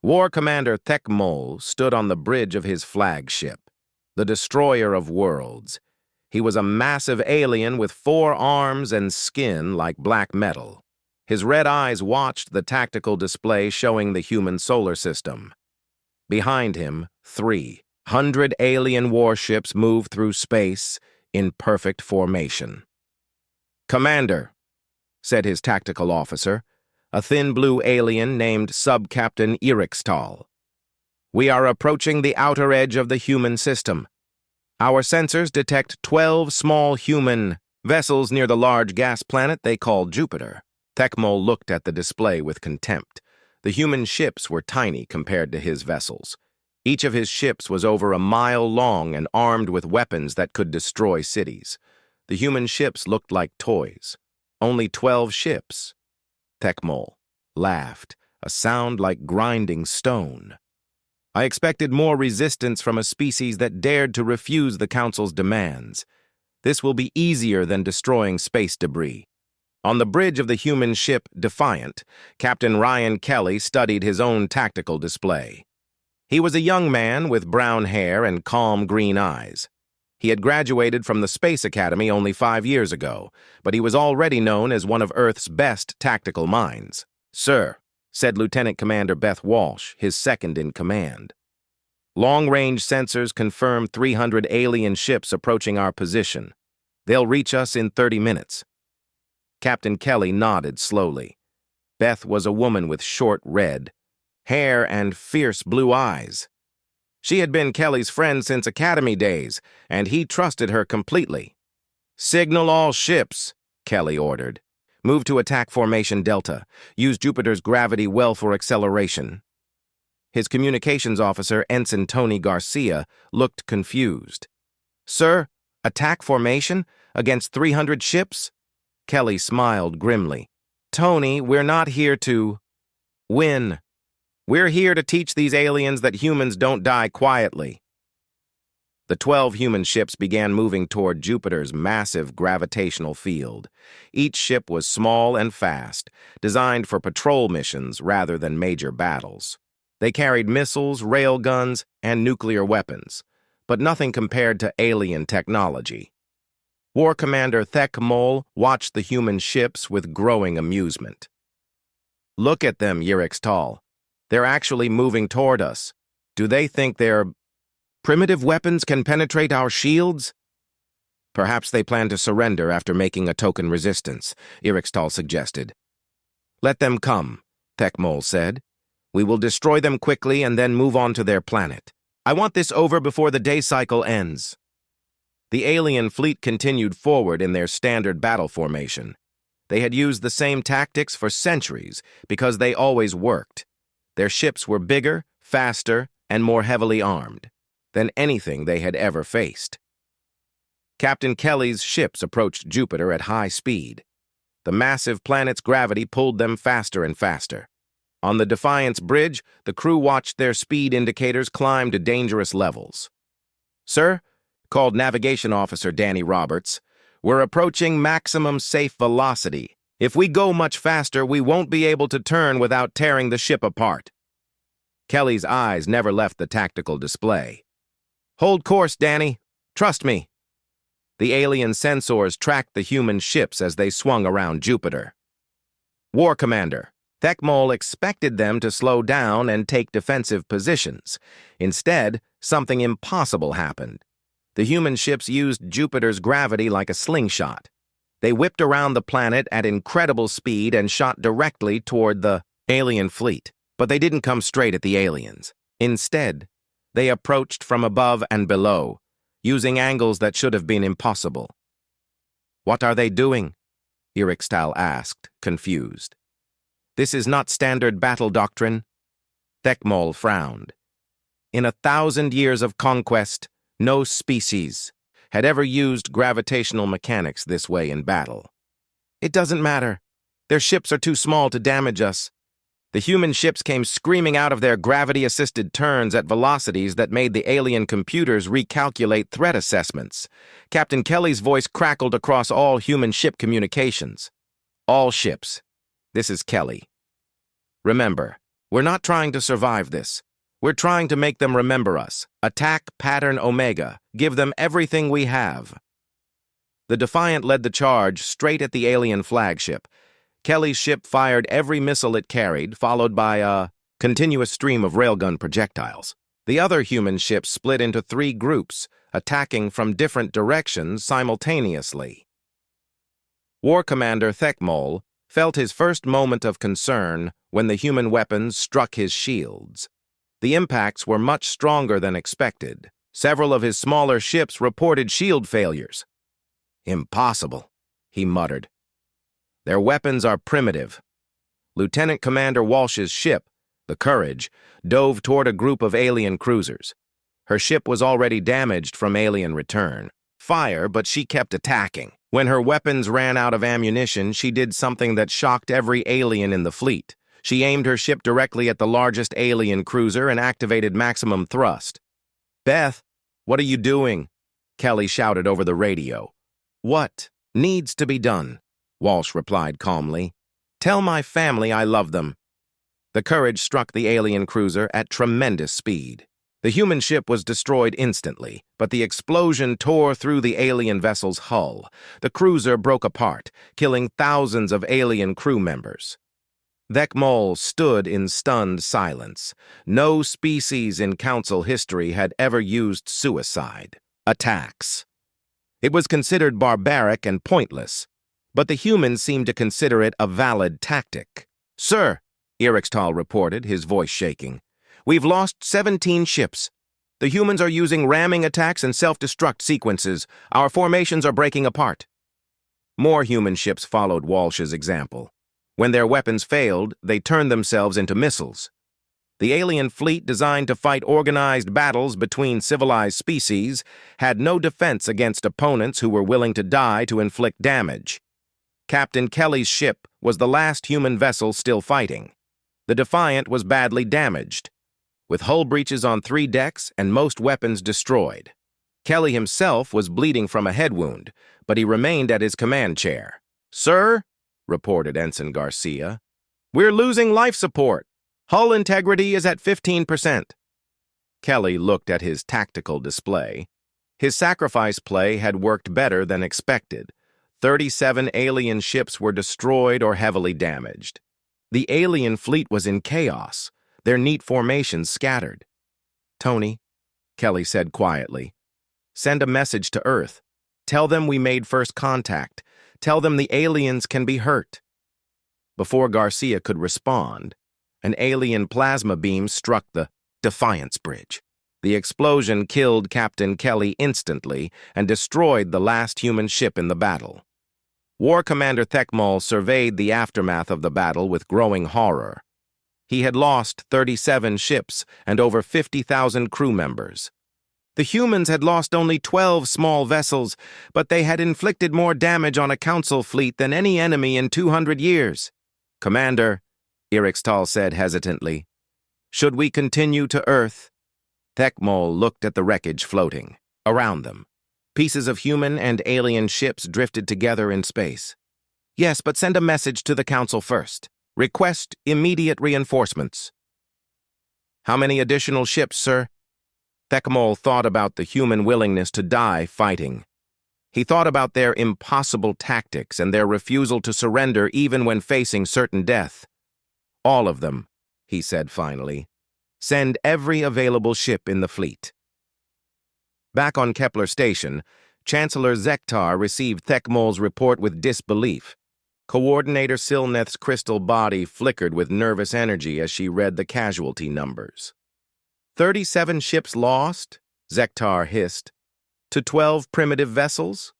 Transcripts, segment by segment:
War Commander Thekmol stood on the bridge of his flagship, the Destroyer of Worlds. He was a massive alien with 4 arms and skin like black metal. His red eyes watched the tactical display showing the human solar system. Behind him, 300 alien warships moved through space in perfect formation. "Commander," said his tactical officer, a thin blue alien named Sub-Captain Irixtal. "We are approaching the outer edge of the human system. Our sensors detect 12 small human vessels near the large gas planet they call Jupiter." Thekmol looked at the display with contempt. The human ships were tiny compared to his vessels. Each of his ships was over a mile long and armed with weapons that could destroy cities. The human ships looked like toys. Only 12 ships. Thekmol laughed, a sound like grinding stone. "I expected more resistance from a species that dared to refuse the Council's demands. This will be easier than destroying space debris." On the bridge of the human ship Defiant, Captain Ryan Kelly studied his own tactical display. He was a young man with brown hair and calm green eyes. He had graduated from the Space Academy only 5 years ago, but he was already known as one of Earth's best tactical minds. "Sir," said Lieutenant Commander Beth Walsh, his second in command. "Long-range sensors confirm 300 alien ships approaching our position. They'll reach us in 30 minutes. Captain Kelly nodded slowly. Beth was a woman with short red hair and fierce blue eyes. She had been Kelly's friend since Academy days, and he trusted her completely. "Signal all ships," Kelly ordered. "Move to attack formation Delta. Use Jupiter's gravity well for acceleration." His communications officer, Ensign Tony Garcia, looked confused. "Sir, attack formation against 300 ships?" Kelly smiled grimly. "Tony, we're not here to win. We're here to teach these aliens that humans don't die quietly." The 12 human ships began moving toward Jupiter's massive gravitational field. Each ship was small and fast, designed for patrol missions rather than major battles. They carried missiles, railguns, and nuclear weapons, but nothing compared to alien technology. War Commander Thekmol watched the human ships with growing amusement. "Look at them, Irixtal. They're actually moving toward us. Do they think their primitive weapons can penetrate our shields?" "Perhaps they plan to surrender after making a token resistance," Irixtal suggested. "Let them come," Thekmol said. "We will destroy them quickly and then move on to their planet. I want this over before the day cycle ends." The alien fleet continued forward in their standard battle formation. They had used the same tactics for centuries because they always worked. Their ships were bigger, faster, and more heavily armed than anything they had ever faced. Captain Kelly's ships approached Jupiter at high speed. The massive planet's gravity pulled them faster and faster. On the Defiance bridge, the crew watched their speed indicators climb to dangerous levels. "Sir," called Navigation Officer Danny Roberts, "we're approaching maximum safe velocity. If we go much faster, we won't be able to turn without tearing the ship apart." Kelly's eyes never left the tactical display. "Hold course, Danny. Trust me." The alien sensors tracked the human ships as they swung around Jupiter. "War Commander." Thekmol expected them to slow down and take defensive positions. Instead, something impossible happened. The human ships used Jupiter's gravity like a slingshot. They whipped around the planet at incredible speed and shot directly toward the alien fleet. But they didn't come straight at the aliens. Instead, they approached from above and below, using angles that should have been impossible. "What are they doing?" Irixtal asked, confused. "This is not standard battle doctrine." Thekmol frowned. In 1,000 years of conquest, no species had ever used gravitational mechanics this way in battle. "It doesn't matter. Their ships are too small to damage us." The human ships came screaming out of their gravity-assisted turns at velocities that made the alien computers recalculate threat assessments. Captain Kelly's voice crackled across all human ship communications. "All ships. This is Kelly. Remember, We're not trying to survive this. We're trying to make them remember us. Attack Pattern Omega. Give them everything we have. The Defiant led the charge straight at the alien flagship. Kelly's ship fired every missile it carried, followed by a continuous stream of railgun projectiles. The other human ships split into 3 groups, attacking from different directions simultaneously. War Commander Thekmol felt his first moment of concern when the human weapons struck his shields. The impacts were much stronger than expected. Several of his smaller ships reported shield failures. "Impossible," he muttered. "Their weapons are primitive." Lieutenant Commander Walsh's ship, the Courage, dove toward a group of alien cruisers. Her ship was already damaged from alien return. Fire, but she kept attacking. When her weapons ran out of ammunition, she did something that shocked every alien in the fleet. She aimed her ship directly at the largest alien cruiser and activated maximum thrust. "Beth, what are you doing?" Kelly shouted over the radio. "What needs to be done?" Walsh replied calmly. "Tell my family I love them." The Courage struck the alien cruiser at tremendous speed. The human ship was destroyed instantly, but the explosion tore through the alien vessel's hull. The cruiser broke apart, killing thousands of alien crew members. Thekmol stood in stunned silence. No species in Council history had ever used suicide attacks. It was considered barbaric and pointless, but the humans seemed to consider it a valid tactic. "Sir," Erikstal reported, his voice shaking, "we've lost 17 ships. The humans are using ramming attacks and self-destruct sequences. Our formations are breaking apart." More human ships followed Walsh's example. When their weapons failed, they turned themselves into missiles. The alien fleet, designed to fight organized battles between civilized species, had no defense against opponents who were willing to die to inflict damage. Captain Kelly's ship was the last human vessel still fighting. The Defiant was badly damaged, with hull breaches on 3 decks and most weapons destroyed. Kelly himself was bleeding from a head wound, but he remained at his command chair. "Sir," reported Ensign Garcia, "we're losing life support. Hull integrity is at 15%. Kelly looked at his tactical display. His sacrifice play had worked better than expected. 37 alien ships were destroyed or heavily damaged. The alien fleet was in chaos, their neat formations scattered. "Tony," Kelly said quietly, "send a message to Earth. Tell them we made first contact. Tell them the aliens can be hurt." Before Garcia could respond, an alien plasma beam struck the Defiance Bridge. The explosion killed Captain Kelly instantly and destroyed the last human ship in the battle. War Commander Thekmol surveyed the aftermath of the battle with growing horror. He had lost 37 ships and over 50,000 crew members. The humans had lost only 12 small vessels, but they had inflicted more damage on a Council fleet than any enemy in 200 years. "Commander," Erikstal said hesitantly, "should we continue to Earth?" Thekmol looked at the wreckage floating around them. Pieces of human and alien ships drifted together in space. "Yes, but send a message to the Council first. Request immediate reinforcements." "How many additional ships, sir?" Thekmol thought about the human willingness to die fighting. He thought about their impossible tactics and their refusal to surrender even when facing certain death. "All of them," he said finally. "Send every available ship in the fleet." Back on Kepler Station, Chancellor Zektar received Thekmol's report with disbelief. Coordinator Silneth's crystal body flickered with nervous energy as she read the casualty numbers. 37 ships lost, Zektar hissed, to 12 primitive vessels?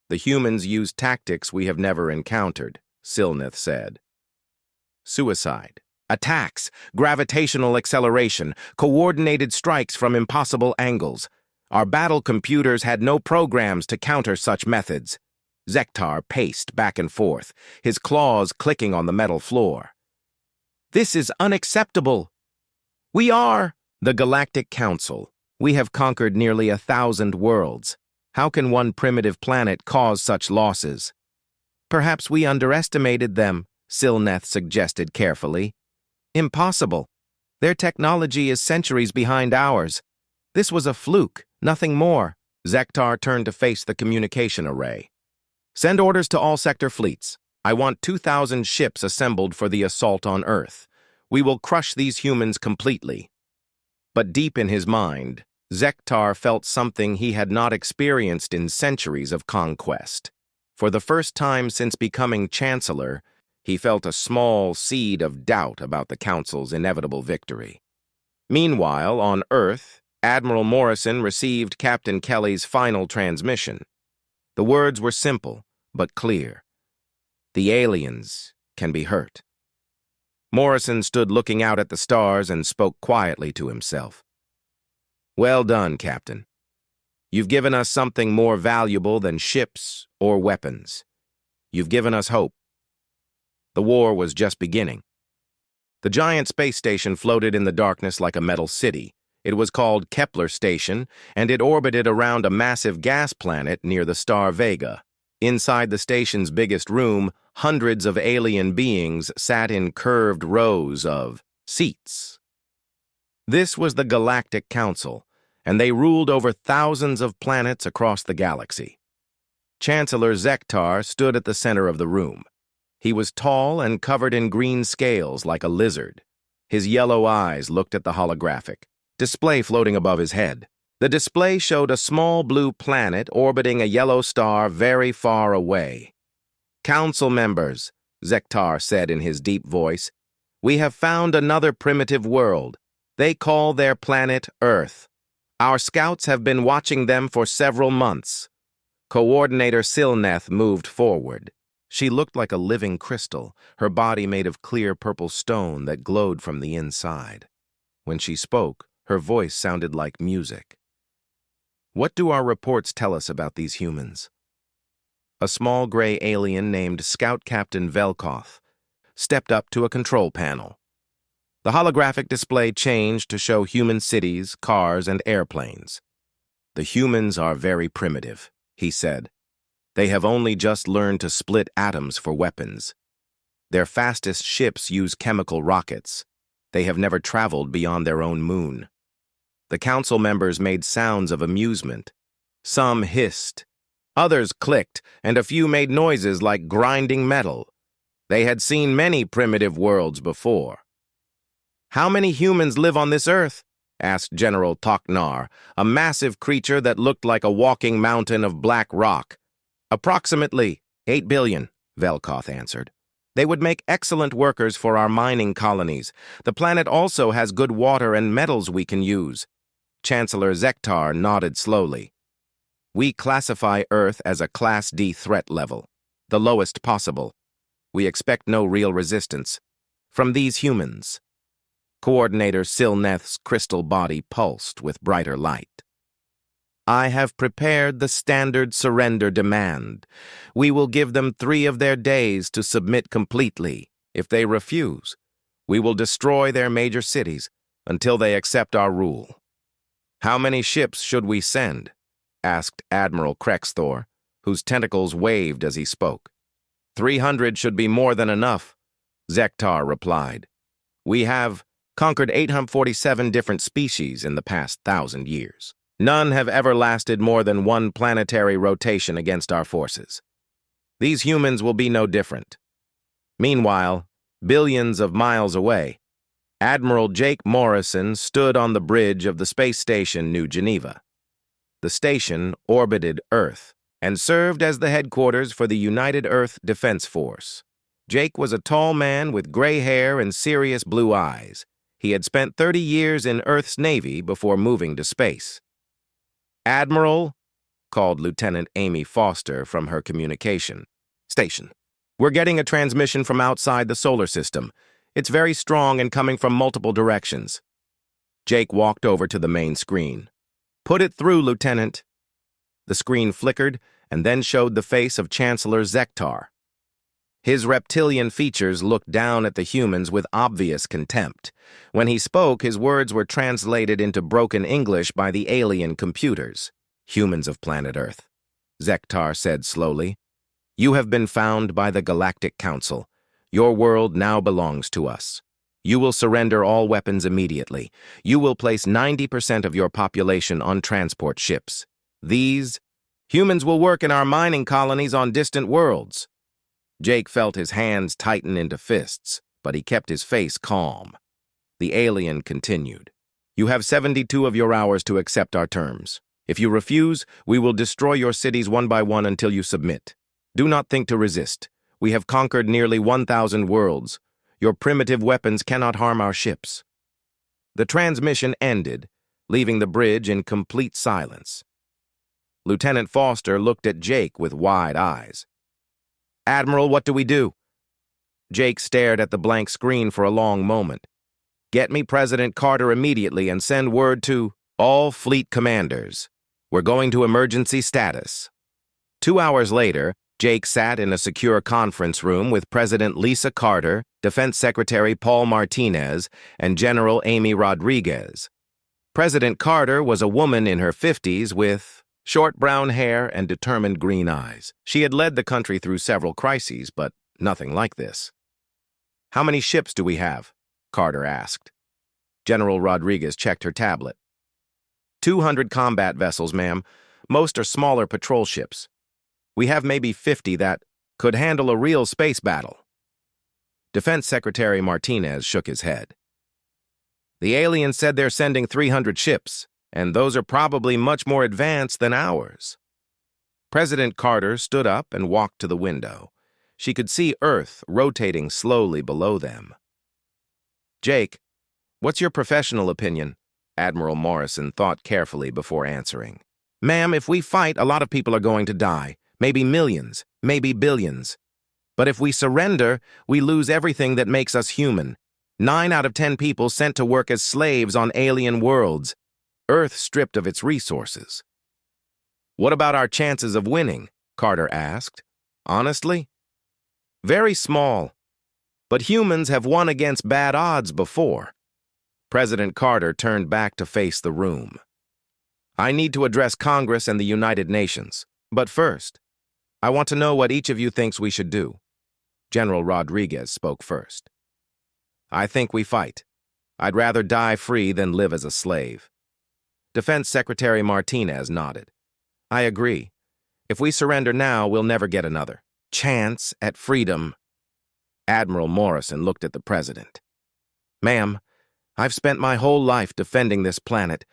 "The humans used tactics we have never encountered," Silneth said. "Suicide, attacks, gravitational acceleration, coordinated strikes from impossible angles. Our battle computers had no programs to counter such methods." Zektar paced back and forth, his claws clicking on the metal floor. "This is unacceptable. We are the Galactic Council. We have conquered nearly 1,000 worlds. How can one primitive planet cause such losses?" "Perhaps we underestimated them," Silneth suggested carefully. Impossible. Their technology is centuries behind ours. This was a fluke, nothing more. Zektar turned to face the communication array. Send orders to all sector fleets. I want 2,000 ships assembled for the assault on Earth. We will crush these humans completely. But deep in his mind, Zektar felt something he had not experienced in centuries of conquest. For the first time since becoming Chancellor, he felt a small seed of doubt about the Council's inevitable victory. Meanwhile, on Earth, Admiral Morrison received Captain Kelly's final transmission. The words were simple, but clear. The aliens can be hurt. Morrison stood looking out at the stars and spoke quietly to himself. Well done, Captain. You've given us something more valuable than ships or weapons. You've given us hope. The war was just beginning. The giant space station floated in the darkness like a metal city. It was called Kepler Station, and it orbited around a massive gas planet near the star Vega. Inside the station's biggest room, hundreds of alien beings sat in curved rows of seats. This was the Galactic Council, and they ruled over thousands of planets across the galaxy. Chancellor Zektar stood at the center of the room. He was tall and covered in green scales like a lizard. His yellow eyes looked at the holographic display floating above his head. The display showed a small blue planet orbiting a yellow star very far away. Council members, Zektar said in his deep voice, we have found another primitive world. They call their planet Earth. Our scouts have been watching them for several months. Coordinator Silneth moved forward. She looked like a living crystal, her body made of clear purple stone that glowed from the inside. When she spoke, her voice sounded like music. What do our reports tell us about these humans? A small gray alien named Scout Captain Velkoth stepped up to a control panel. The holographic display changed to show human cities, cars, and airplanes. The humans are very primitive, he said. They have only just learned to split atoms for weapons. Their fastest ships use chemical rockets. They have never traveled beyond their own moon. The council members made sounds of amusement. Some hissed. Others clicked, and a few made noises like grinding metal. They had seen many primitive worlds before. How many humans live on this Earth? Asked General Toknar, a massive creature that looked like a walking mountain of black rock. Approximately 8 billion, Velkoth answered. They would make excellent workers for our mining colonies. The planet also has good water and metals we can use. Chancellor Zektar nodded slowly. We classify Earth as a Class D threat level, the lowest possible. We expect no real resistance from these humans. Coordinator Silneth's crystal body pulsed with brighter light. I have prepared the standard surrender demand. We will give them 3 of their days to submit completely. If they refuse, we will destroy their major cities until they accept our rule. How many ships should we send? Asked Admiral Krexthor, whose tentacles waved as he spoke. 300 should be more than enough, Zektar replied. We have conquered 847 different species in the past 1,000 years. None have ever lasted more than 1 planetary rotation against our forces. These humans will be no different. Meanwhile, billions of miles away, Admiral Jake Morrison stood on the bridge of the space station New Geneva. The station orbited Earth and served as the headquarters for the United Earth Defense Force. Jake was a tall man with gray hair and serious blue eyes. He had spent 30 years in Earth's Navy before moving to space. Admiral, called Lieutenant Amy Foster from her communication station. We're getting a transmission from outside the solar system. It's very strong and coming from multiple directions. Jake walked over to the main screen. Put it through, Lieutenant. The screen flickered and then showed the face of Chancellor Zektar. His reptilian features looked down at the humans with obvious contempt. When he spoke, his words were translated into broken English by the alien computers. Humans of planet Earth, Zektar said slowly. You have been found by the Galactic Council. Your world now belongs to us. You will surrender all weapons immediately. You will place 90% of your population on transport ships. These humans will work in our mining colonies on distant worlds. Jake felt his hands tighten into fists, but he kept his face calm. The alien continued. You have 72 of your hours to accept our terms. If you refuse, we will destroy your cities one by one until you submit. Do not think to resist. We have conquered nearly 1,000 worlds. Your primitive weapons cannot harm our ships. The transmission ended, leaving the bridge in complete silence. Lieutenant Foster looked at Jake with wide eyes. Admiral, what do we do? Jake stared at the blank screen for a long moment. Get me President Carter immediately and send word to all fleet commanders. We're going to emergency status. 2 hours later, Jake sat in a secure conference room with President Lisa Carter, Defense Secretary Paul Martinez, and General Amy Rodriguez. President Carter was a woman in her 50s with short brown hair and determined green eyes. She had led the country through several crises, but nothing like this. How many ships do we have? Carter asked. General Rodriguez checked her tablet. 200 combat vessels, ma'am. Most are smaller patrol ships. We have maybe 50 that could handle a real space battle. Defense Secretary Martinez shook his head. The aliens said they're sending 300 ships, and those are probably much more advanced than ours. President Carter stood up and walked to the window. She could see Earth rotating slowly below them. Jake, what's your professional opinion? Admiral Morrison thought carefully before answering. Ma'am, if we fight, a lot of people are going to die. Maybe millions, maybe billions. But if we surrender, we lose everything that makes us human. 9 out of 10 people sent to work as slaves on alien worlds. Earth stripped of its resources. What about our chances of winning? Carter asked. Honestly? Very small. But humans have won against bad odds before. President Carter turned back to face the room. I need to address Congress and the United Nations. But first, I want to know what each of you thinks we should do. General Rodriguez spoke first. I think we fight. I'd rather die free than live as a slave. Defense Secretary Martinez nodded. I agree. If we surrender now, we'll never get another chance at freedom. Admiral Morrison looked at the president. Ma'am, I've spent my whole life defending this planet.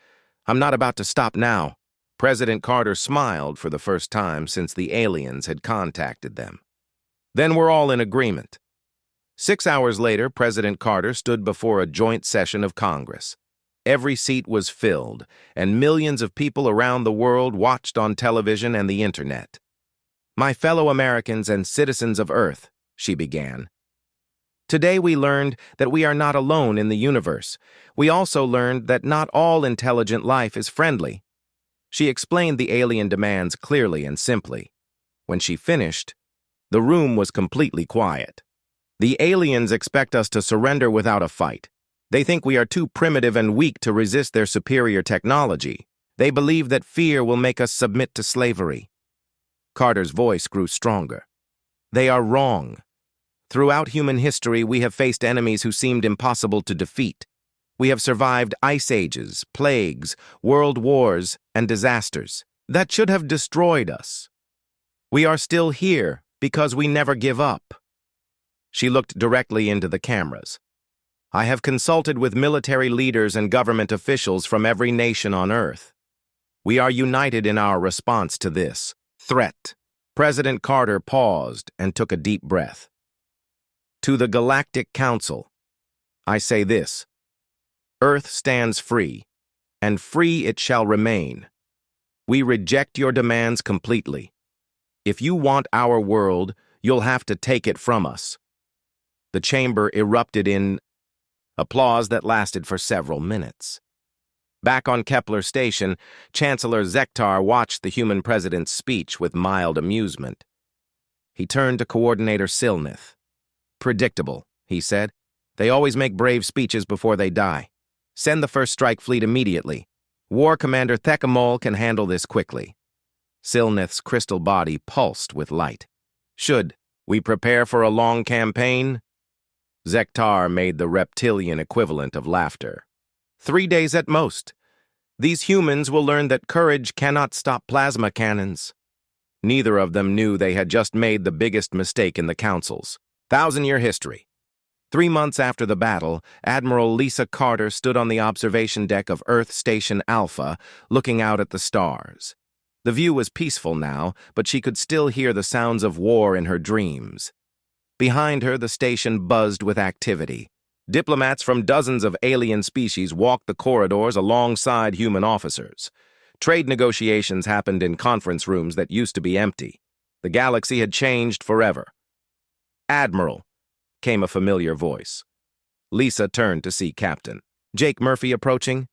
I'm not about to stop now. President Carter smiled for the first time since the aliens had contacted them. Then we're all in agreement. 6 hours later, President Carter stood before a joint session of Congress. Every seat was filled, and millions of people around the world watched on television and the internet. My fellow Americans and citizens of Earth, she began. Today we learned that we are not alone in the universe. We also learned that not all intelligent life is friendly. She explained the alien demands clearly and simply. When she finished, the room was completely quiet. The aliens expect us to surrender without a fight. They think we are too primitive and weak to resist their superior technology. They believe that fear will make us submit to slavery. Carter's voice grew stronger. They are wrong. Throughout human history, we have faced enemies who seemed impossible to defeat. We have survived ice ages, plagues, world wars, and disasters that should have destroyed us. We are still here because we never give up. She looked directly into the cameras. I have consulted with military leaders and government officials from every nation on Earth. We are united in our response to this threat. President Carter paused and took a deep breath. To the Galactic Council, I say this. Earth stands free, and free it shall remain. We reject your demands completely. If you want our world, you'll have to take it from us. The chamber erupted in applause that lasted for several minutes. Back on Kepler Station, Chancellor Zektar watched the human president's speech with mild amusement. He turned to Coordinator Silnith. Predictable, he said. They always make brave speeches before they die. Send the first strike fleet immediately. War Commander Thecamol can handle this quickly. Silnith's crystal body pulsed with light. Should we prepare for a long campaign? Zektar made the reptilian equivalent of laughter. 3 days at most. These humans will learn that courage cannot stop plasma cannons. Neither of them knew they had just made the biggest mistake in the Council's 1,000-year history. 3 months after the battle, Admiral Lisa Carter stood on the observation deck of Earth Station Alpha, looking out at the stars. The view was peaceful now, but she could still hear the sounds of war in her dreams. Behind her, the station buzzed with activity. Diplomats from dozens of alien species walked the corridors alongside human officers. Trade negotiations happened in conference rooms that used to be empty. The galaxy had changed forever. "Admiral," came a familiar voice. Lisa turned to see Captain Jake Murphy approaching.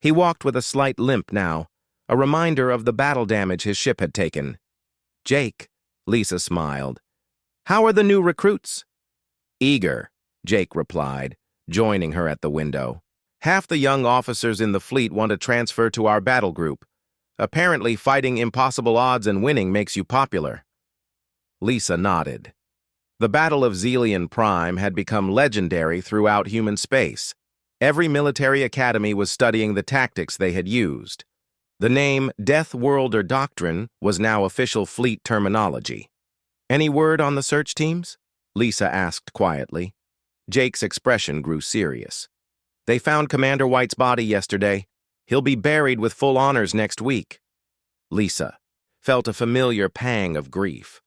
He walked with a slight limp now, a reminder of the battle damage his ship had taken. "Jake," Lisa smiled. "How are the new recruits?" "Eager," Jake replied, joining her at the window. "Half the young officers in the fleet want to transfer to our battle group. Apparently, fighting impossible odds and winning makes you popular." Lisa nodded. The Battle of Xelian Prime had become legendary throughout human space. Every military academy was studying the tactics they had used. The name Deathworlder Doctrine was now official fleet terminology. "Any word on the search teams?" Lisa asked quietly. Jake's expression grew serious. "They found Commander White's body yesterday. He'll be buried with full honors next week." Lisa felt a familiar pang of grief.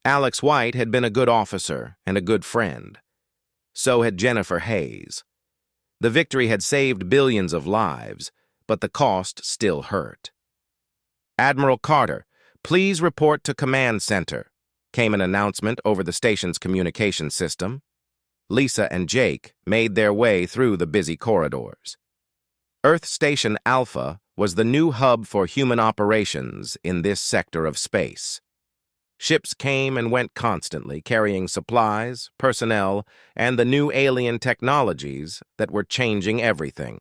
Alex White had been a good officer and a good friend. So had Jennifer Hayes. The victory had saved billions of lives, but the cost still hurt. "Admiral Carter, please report to Command Center," came an announcement over the station's communication system. Lisa and Jake made their way through the busy corridors. Earth Station Alpha was the new hub for human operations in this sector of space. Ships came and went constantly, carrying supplies, personnel, and the new alien technologies that were changing everything.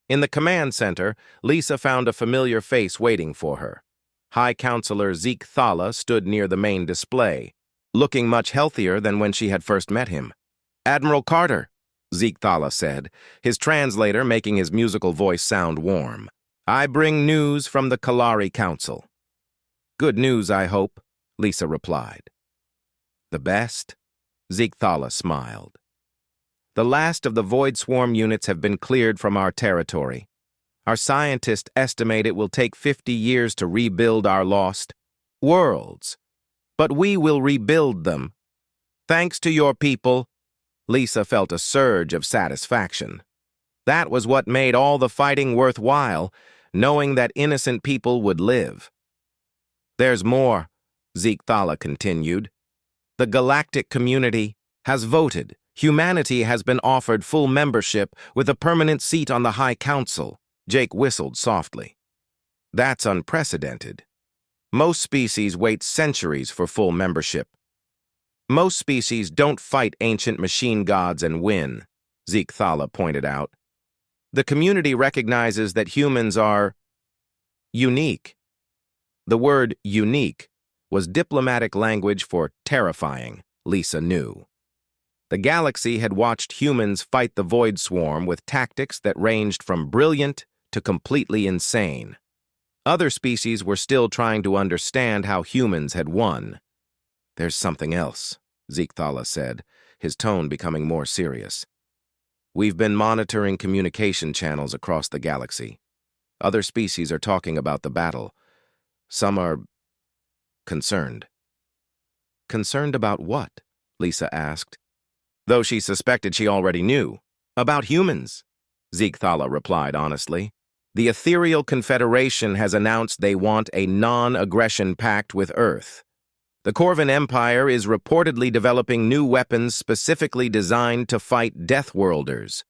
In the command center, Lisa found a familiar face waiting for her. High Counselor Zeke Thala stood near the main display, looking much healthier than when she had first met him. "Admiral Carter," Zeke Thala said, his translator making his musical voice sound warm. "I bring news from the Kalari Council." "Good news, I hope," Lisa replied. "The best?" Zeke Thala smiled. "The last of the Void Swarm units have been cleared from our territory. Our scientists estimate it will take 50 years to rebuild our lost worlds. But we will rebuild them. Thanks to your people." Lisa felt a surge of satisfaction. That was what made all the fighting worthwhile, knowing that innocent people would live. "There's more," Zeke Thala continued. "The galactic community has voted. Humanity has been offered full membership with a permanent seat on the High Council." Jake whistled softly. "That's unprecedented. Most species wait centuries for full membership. Most species don't fight ancient machine gods and win," Zeke Thala pointed out. "The community recognizes that humans are unique." The word unique was diplomatic language for terrifying, Lisa knew. The galaxy had watched humans fight the Void Swarm with tactics that ranged from brilliant to completely insane. Other species were still trying to understand how humans had won. "There's something else," Zeke Thala said, his tone becoming more serious. "We've been monitoring communication channels across the galaxy. Other species are talking about the battle. Some are concerned." "Concerned about what?" Lisa asked. Though she suspected she already knew. "About humans," Zeke Thala replied honestly. "The Ethereal Confederation has announced they want a non-aggression pact with Earth. The Corvin Empire is reportedly developing new weapons specifically designed to fight Deathworlders."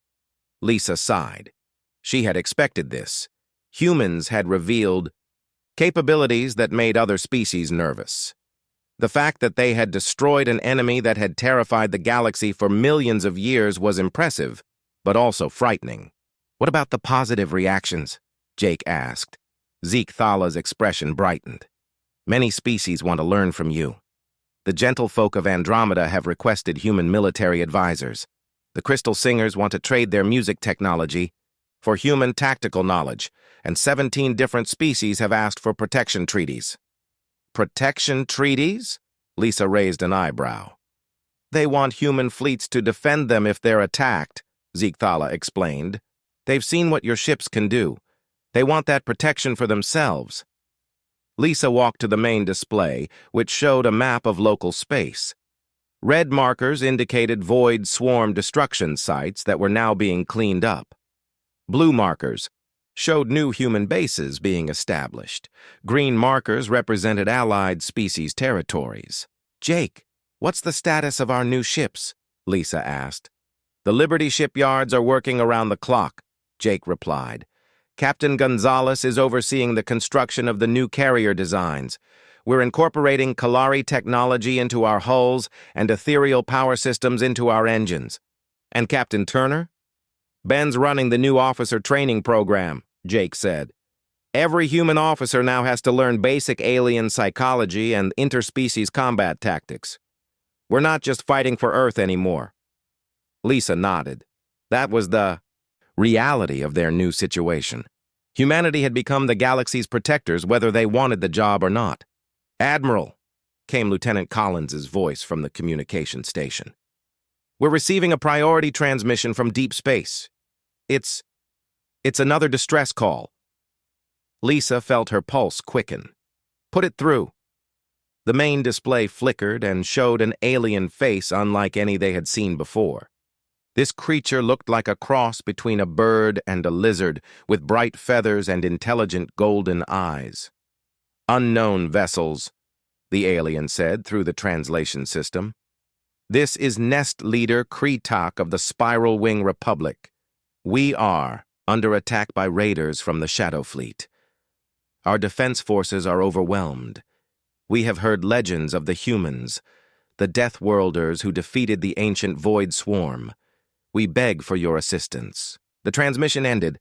Lisa sighed. She had expected this. Humans had revealed capabilities that made other species nervous. The fact that they had destroyed an enemy that had terrified the galaxy for millions of years was impressive, but also frightening. "What about the positive reactions?" Jake asked. Zeke Thala's expression brightened. "Many species want to learn from you." The gentlefolk of Andromeda have requested human military advisors. The Crystal Singers want to trade their music technology for human tactical knowledge, and 17 different species have asked for protection treaties. Protection treaties? Lisa raised an eyebrow. They want human fleets to defend them if they're attacked, Zeke-Thala explained. They've seen what your ships can do. They want that protection for themselves. Lisa walked to the main display, which showed a map of local space. Red markers indicated void swarm destruction sites that were now being cleaned up. Blue markers showed new human bases being established. Green markers represented allied species territories. Jake, what's the status of our new ships? Lisa asked. The Liberty shipyards are working around the clock, Jake replied. Captain Gonzalez is overseeing the construction of the new carrier designs. We're incorporating Kalari technology into our hulls and ethereal power systems into our engines. And Captain Turner? Ben's running the new officer training program, Jake said. Every human officer now has to learn basic alien psychology and interspecies combat tactics. We're not just fighting for Earth anymore. Lisa nodded. That was the reality of their new situation. Humanity had become the galaxy's protectors whether they wanted the job or not. Admiral, came Lieutenant Collins's voice from the communication station. We're receiving a priority transmission from deep space. It's another distress call. Lisa felt her pulse quicken. Put it through. The main display flickered and showed an alien face unlike any they had seen before. This creature looked like a cross between a bird and a lizard, with bright feathers and intelligent golden eyes. Unknown vessels, the alien said through the translation system. This is Nest Leader Kreetak of the Spiral Wing Republic. We are under attack by raiders from the Shadow Fleet. Our defense forces are overwhelmed. We have heard legends of the humans, the Deathworlders who defeated the ancient Void Swarm. We beg for your assistance. The transmission ended,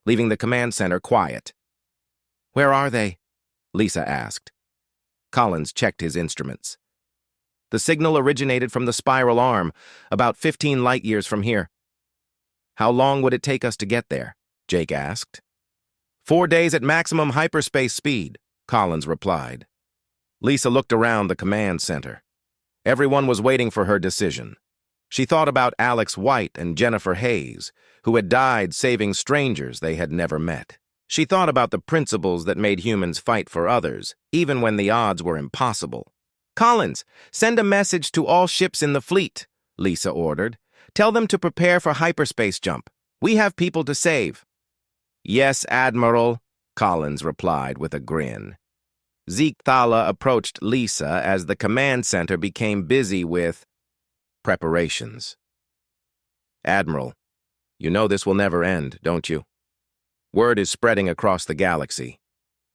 leaving the command center quiet. Where are they? Lisa asked. Collins checked his instruments. The signal originated from the spiral arm, about 15 light-years from here. How long would it take us to get there? Jake asked. 4 days at maximum hyperspace speed, Collins replied. Lisa looked around the command center. Everyone was waiting for her decision. She thought about Alex White and Jennifer Hayes, who had died saving strangers they had never met. She thought about the principles that made humans fight for others, even when the odds were impossible. Collins, send a message to all ships in the fleet, Lisa ordered. Tell them to prepare for hyperspace jump. We have people to save. Yes, Admiral, Collins replied with a grin. Zeke-Thala approached Lisa as the command center became busy with preparations. Admiral, you know this will never end, don't you? Word is spreading across the galaxy.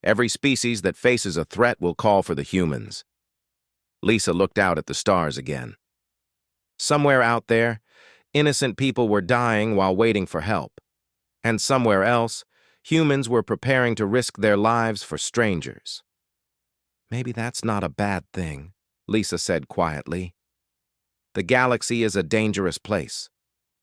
Every species that faces a threat will call for the humans. Lisa looked out at the stars again. Somewhere out there, innocent people were dying while waiting for help. And somewhere else, humans were preparing to risk their lives for strangers. Maybe that's not a bad thing, Lisa said quietly. The galaxy is a dangerous place.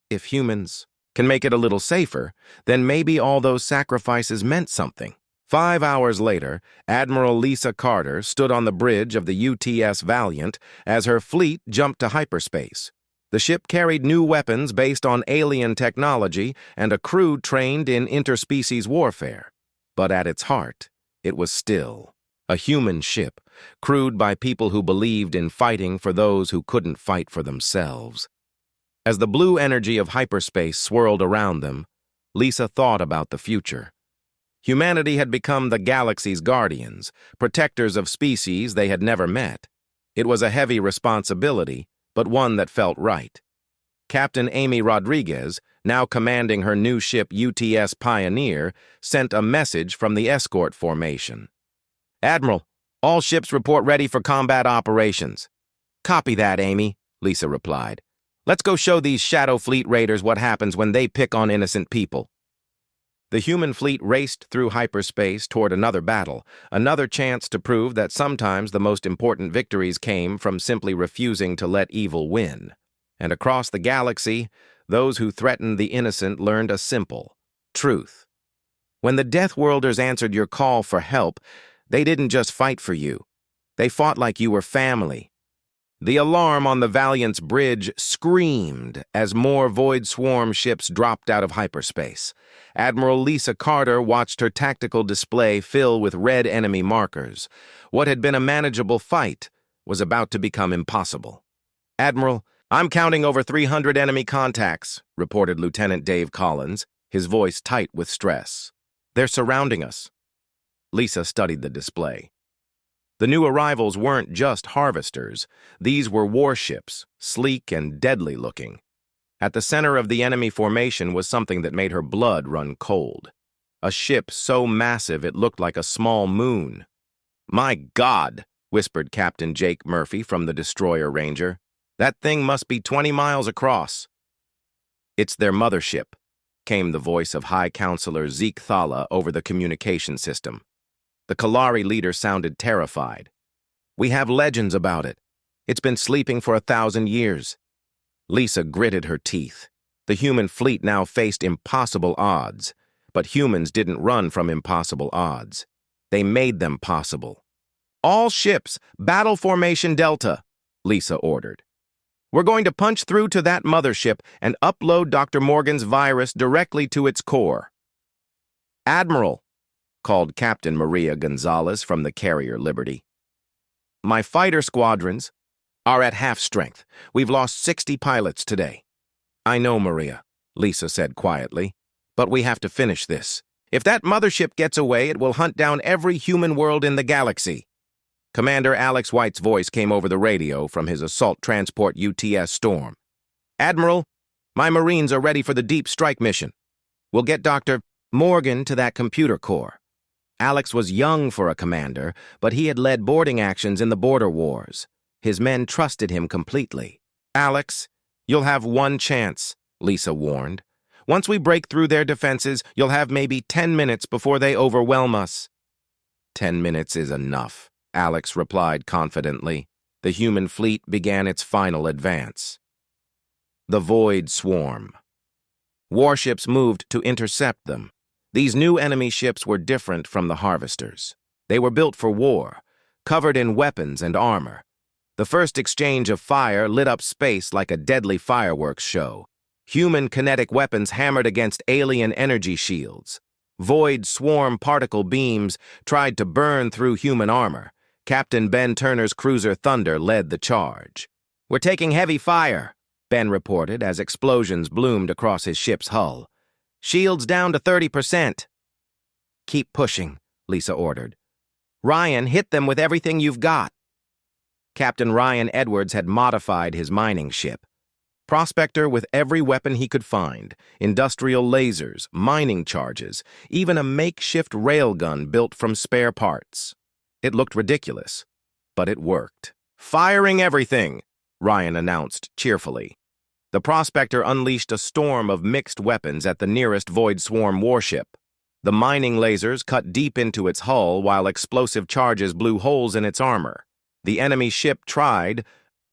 If humans can make it a little safer, then maybe all those sacrifices meant something. 5 hours later, Admiral Lisa Carter stood on the bridge of the UTS Valiant as her fleet jumped to hyperspace. The ship carried new weapons based on alien technology and a crew trained in interspecies warfare. But at its heart, it was still a human ship, crewed by people who believed in fighting for those who couldn't fight for themselves. As the blue energy of hyperspace swirled around them, Lisa thought about the future. Humanity had become the galaxy's guardians, protectors of species they had never met. It was a heavy responsibility, but one that felt right. Captain Amy Rodriguez, now commanding her new ship UTS Pioneer, sent a message from the escort formation. Admiral, all ships report ready for combat operations. Copy that, Amy, Lisa replied. Let's go show these Shadow Fleet raiders what happens when they pick on innocent people. The human fleet raced through hyperspace toward another battle, another chance to prove that sometimes the most important victories came from simply refusing to let evil win. And across the galaxy, those who threatened the innocent learned a simple truth. When the Deathworlders answered your call for help, they didn't just fight for you. They fought like you were family. The alarm on the Valiant's bridge screamed as more Void Swarm ships dropped out of hyperspace. Admiral Lisa Carter watched her tactical display fill with red enemy markers. What had been a manageable fight was about to become impossible. "Admiral, I'm counting over 300 enemy contacts," reported Lieutenant Dave Collins, his voice tight with stress. "They're surrounding us." Lisa studied the display. The new arrivals weren't just harvesters. These were warships, sleek and deadly-looking. At the center of the enemy formation was something that made her blood run cold. A ship so massive it looked like a small moon. "My God," whispered Captain Jake Murphy from the destroyer Ranger. "That thing must be 20 miles across." "It's their mothership," came the voice of High Counselor Zeke Thala over the communication system. The Kalari leader sounded terrified. "We have legends about it. It's been sleeping for 1,000 years. Lisa gritted her teeth. The human fleet now faced impossible odds, but humans didn't run from impossible odds. They made them possible. "All ships, battle formation Delta," Lisa ordered. "We're going to punch through to that mothership and upload Dr. Morgan's virus directly to its core." "Admiral," called Captain Maria Gonzalez from the carrier Liberty. "My fighter squadrons are at half strength. We've lost 60 pilots today." "I know, Maria," Lisa said quietly, "but we have to finish this. If that mothership gets away, it will hunt down every human world in the galaxy." Commander Alex White's voice came over the radio from his assault transport UTS Storm. "Admiral, my Marines are ready for the deep strike mission. We'll get Dr. Morgan to that computer core." Alex was young for a commander, but he had led boarding actions in the border wars. His men trusted him completely. "Alex, you'll have one chance," Lisa warned. "Once we break through their defenses, you'll have maybe 10 minutes before they overwhelm us." "10 minutes is enough," Alex replied confidently. The human fleet began its final advance. The Void Swarm. Warships moved to intercept them. These new enemy ships were different from the harvesters. They were built for war, covered in weapons and armor. The first exchange of fire lit up space like a deadly fireworks show. Human kinetic weapons hammered against alien energy shields. Void Swarm particle beams tried to burn through human armor. Captain Ben Turner's cruiser Thunder led the charge. "We're taking heavy fire," Ben reported as explosions bloomed across his ship's hull. "Shields down to 30%. "Keep pushing," Lisa ordered. "Ryan, hit them with everything you've got." Captain Ryan Edwards had modified his mining ship. Prospector with every weapon he could find, industrial lasers, mining charges, even a makeshift railgun built from spare parts. It looked ridiculous, but it worked. "Firing everything," Ryan announced cheerfully. The Prospector unleashed a storm of mixed weapons at the nearest Void Swarm warship. The mining lasers cut deep into its hull while explosive charges blew holes in its armor. The enemy ship tried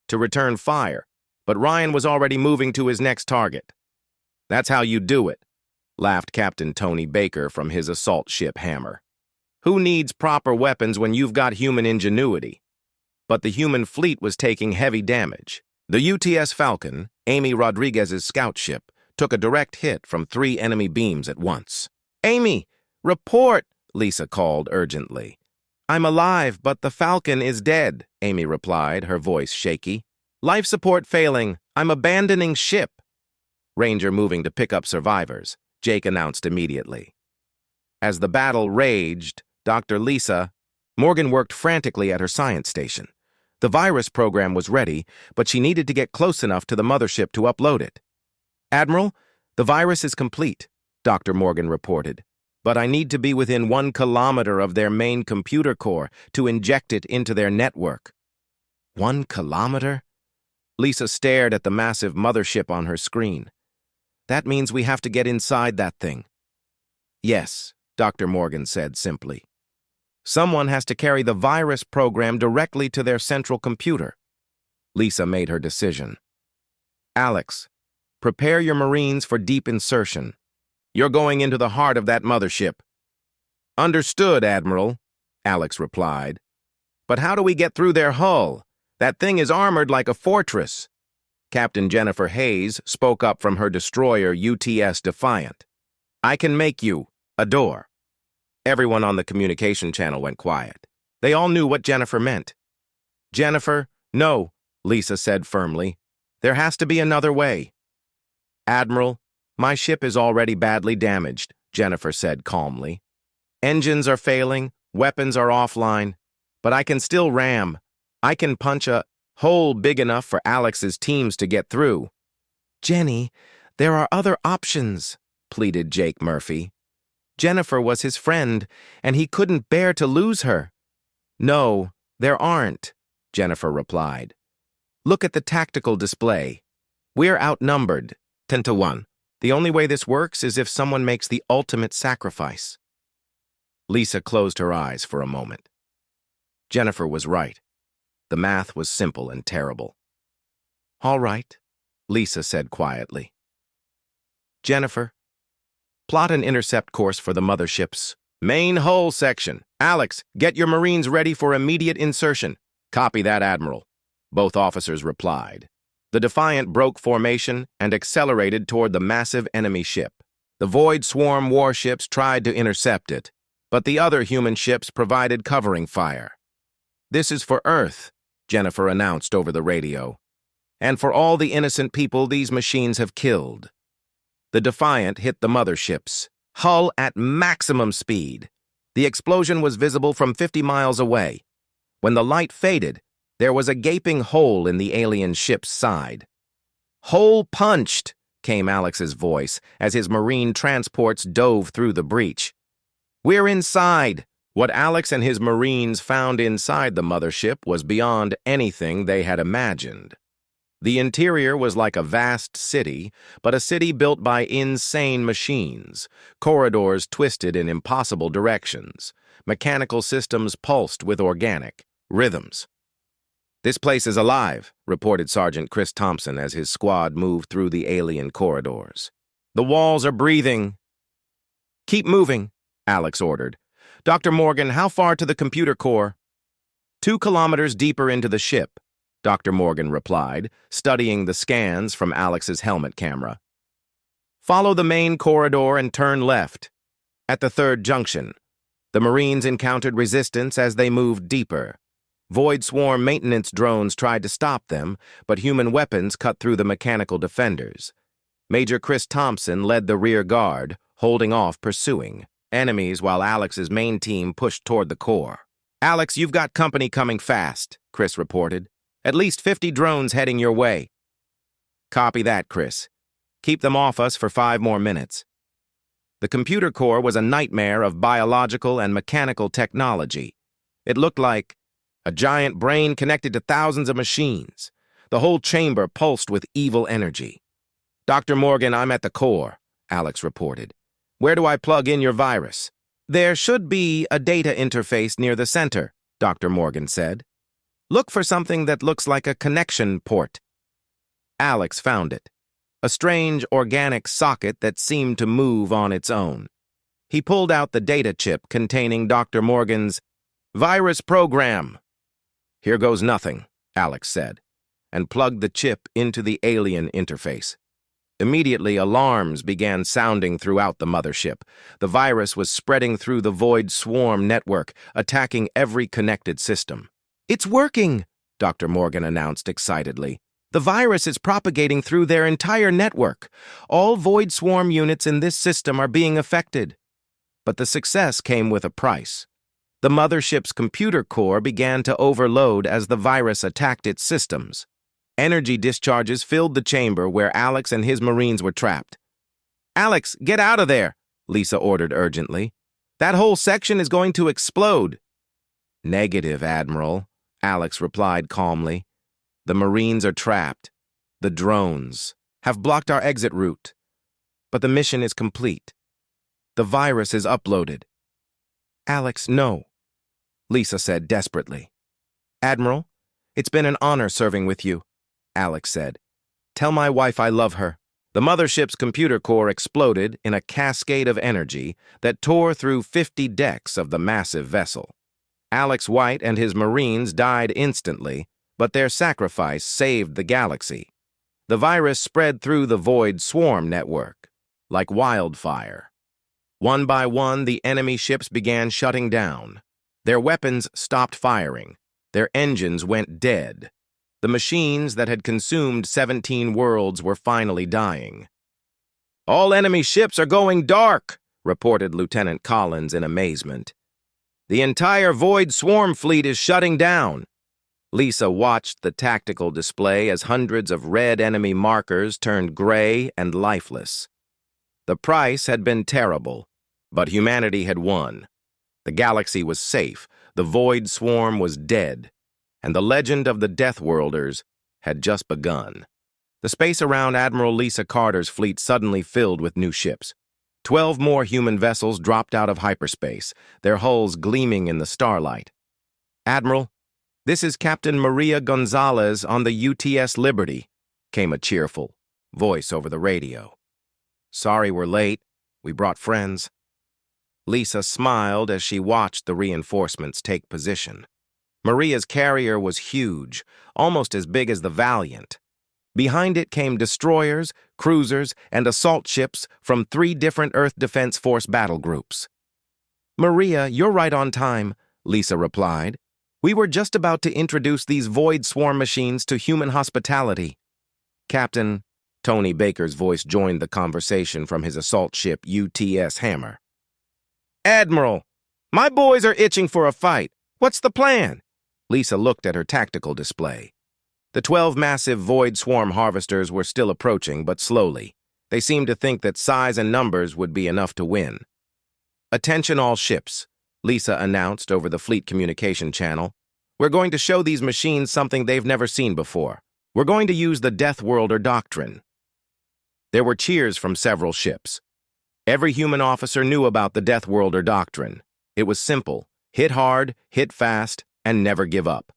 to return fire, but Ryan was already moving to his next target. "That's how you do it," laughed Captain Tony Baker from his assault ship Hammer. "Who needs proper weapons when you've got human ingenuity?" But the human fleet was taking heavy damage. The UTS Falcon, Amy Rodriguez's scout ship, took a direct hit from 3 enemy beams at once. "Amy, report," Lisa called urgently. "I'm alive, but the Falcon is dead," Amy replied, her voice shaky. "Life support failing. I'm abandoning ship." "Ranger moving to pick up survivors," Jake announced immediately. As the battle raged, Dr. Lisa Morgan worked frantically at her science station. The virus program was ready, but she needed to get close enough to the mothership to upload it. "Admiral, the virus is complete," Dr. Morgan reported. "But I need to be within 1 kilometer of their main computer core to inject it into their network." 1 kilometer? Lisa stared at the massive mothership on her screen. "That means we have to get inside that thing." Yes, Dr. Morgan said simply. Someone has to carry the virus program directly to their central computer. Lisa made her decision. Alex, prepare your Marines for deep insertion. You're going into the heart of that mothership. Understood, Admiral, Alex replied. But how do we get through their hull? That thing is armored like a fortress. Captain Jennifer Hayes spoke up from her destroyer UTS Defiant. I can make you a door. Everyone on the communication channel went quiet. They all knew what Jennifer meant. Jennifer, no, Lisa said firmly. There has to be another way. Admiral, my ship is already badly damaged, Jennifer said calmly. Engines are failing, weapons are offline, but I can still ram. I can punch a hole big enough for Alex's teams to get through. Jenny, there are other options, pleaded Jake Murphy. Jennifer was his friend, and he couldn't bear to lose her. No, there aren't, Jennifer replied. Look at the tactical display. We're outnumbered, 10-1. The only way this works is if someone makes the ultimate sacrifice. Lisa closed her eyes for a moment. Jennifer was right. The math was simple and terrible. All right, Lisa said quietly. Jennifer, plot an intercept course for the mothership's main hull section. Alex, get your Marines ready for immediate insertion. Copy that, Admiral. Both officers replied. The Defiant broke formation and accelerated toward the massive enemy ship. The Void Swarm warships tried to intercept it, but the other human ships provided covering fire. This is for Earth, Jennifer announced over the radio. And for all the innocent people these machines have killed. The Defiant hit the mothership's hull at maximum speed. The explosion was visible from 50 miles away. When the light faded, there was a gaping hole in the alien ship's side. Hole punched, came Alex's voice as his Marine transports dove through the breach. We're inside. What Alex and his Marines found inside the mothership was beyond anything they had imagined. The interior was like a vast city, but a city built by insane machines, corridors twisted in impossible directions, mechanical systems pulsed with organic rhythms. This place is alive, reported Sergeant Chris Thompson as his squad moved through the alien corridors. The walls are breathing. Keep moving, Alex ordered. Dr. Morgan, how far to the computer core? 2 kilometers deeper into the ship, Dr. Morgan replied, studying the scans from Alex's helmet camera. Follow the main corridor and turn left. At the 3rd junction, the Marines encountered resistance as they moved deeper. Void Swarm maintenance drones tried to stop them, but human weapons cut through the mechanical defenders. Major Chris Thompson led the rear guard, holding off pursuing enemies while Alex's main team pushed toward the core. Alex, you've got company coming fast, Chris reported. At least 50 drones heading your way. Copy that, Chris. Keep them off us for 5 more minutes. The computer core was a nightmare of biological and mechanical technology. It looked like a giant brain connected to thousands of machines. The whole chamber pulsed with evil energy. Dr. Morgan, I'm at the core, Alex reported. Where do I plug in your virus? There should be a data interface near the center, Dr. Morgan said. Look for something that looks like a connection port. Alex found it. A strange organic socket that seemed to move on its own. He pulled out the data chip containing Dr. Morgan's virus program. Here goes nothing, Alex said, and plugged the chip into the alien interface. Immediately, alarms began sounding throughout the mothership. The virus was spreading through the Void Swarm network, attacking every connected system. It's working, Dr. Morgan announced excitedly. The virus is propagating through their entire network. All Void Swarm units in this system are being affected. But the success came with a price. The mothership's computer core began to overload as the virus attacked its systems. Energy discharges filled the chamber where Alex and his Marines were trapped. Alex, get out of there, Lisa ordered urgently. That whole section is going to explode. Negative, Admiral, Alex replied calmly. The Marines are trapped. The drones have blocked our exit route. But the mission is complete. The virus is uploaded. Alex, no, Lisa said desperately. Admiral, it's been an honor serving with you, Alex said. Tell my wife I love her. The mothership's computer core exploded in a cascade of energy that tore through 50 decks of the massive vessel. Alex White and his Marines died instantly, but their sacrifice saved the galaxy. The virus spread through the Void Swarm network, like wildfire. One by one, the enemy ships began shutting down. Their weapons stopped firing. Their engines went dead. The machines that had consumed 17 worlds were finally dying. All enemy ships are going dark, reported Lieutenant Collins in amazement. The entire Void Swarm fleet is shutting down. Lisa watched the tactical display as hundreds of red enemy markers turned gray and lifeless. The price had been terrible, but humanity had won. The galaxy was safe, the Void Swarm was dead, and the legend of the Deathworlders had just begun. The space around Admiral Lisa Carter's fleet suddenly filled with new ships. 12 more human vessels dropped out of hyperspace, their hulls gleaming in the starlight. Admiral, this is Captain Maria Gonzalez on the UTS Liberty, came a cheerful voice over the radio. Sorry we're late. We brought friends. Lisa smiled as she watched the reinforcements take position. Maria's carrier was huge, almost as big as the Valiant. Behind it came destroyers, cruisers, and assault ships from 3 different Earth Defense Force battle groups. Maria, you're right on time, Lisa replied. We were just about to introduce these Void Swarm machines to human hospitality. Captain, Tony Baker's voice joined the conversation from his assault ship UTS Hammer. Admiral, my boys are itching for a fight. What's the plan? Lisa looked at her tactical display. The 12 massive Void Swarm harvesters were still approaching, but slowly. They seemed to think that size and numbers would be enough to win. Attention all ships, Lisa announced over the fleet communication channel. We're going to show these machines something they've never seen before. We're going to use the Deathworlder doctrine. There were cheers from several ships. Every human officer knew about the Deathworlder doctrine. It was simple. Hit hard, hit fast, and never give up.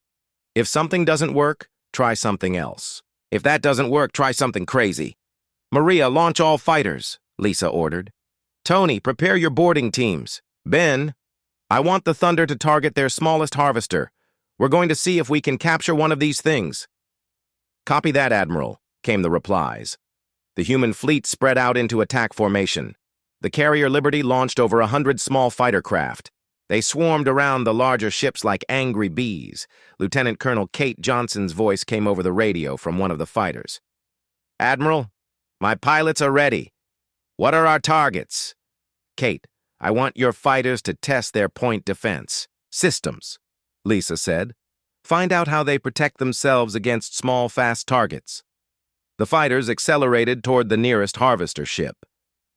If something doesn't work, try something else. If that doesn't work, try something crazy. Maria, launch all fighters, Lisa ordered. Tony, prepare your boarding teams. Ben, I want the Thunder to target their smallest harvester. We're going to see if we can capture one of these things. Copy that, Admiral, came the replies. The human fleet spread out into attack formation. The carrier Liberty launched over 100 small fighter craft. They swarmed around the larger ships like angry bees. Lieutenant Colonel Kate Johnson's voice came over the radio from one of the fighters. Admiral, my pilots are ready. What are our targets? Kate, I want your fighters to test their point defense. Systems, Lisa said. Find out how they protect themselves against small, fast targets. The fighters accelerated toward the nearest harvester ship.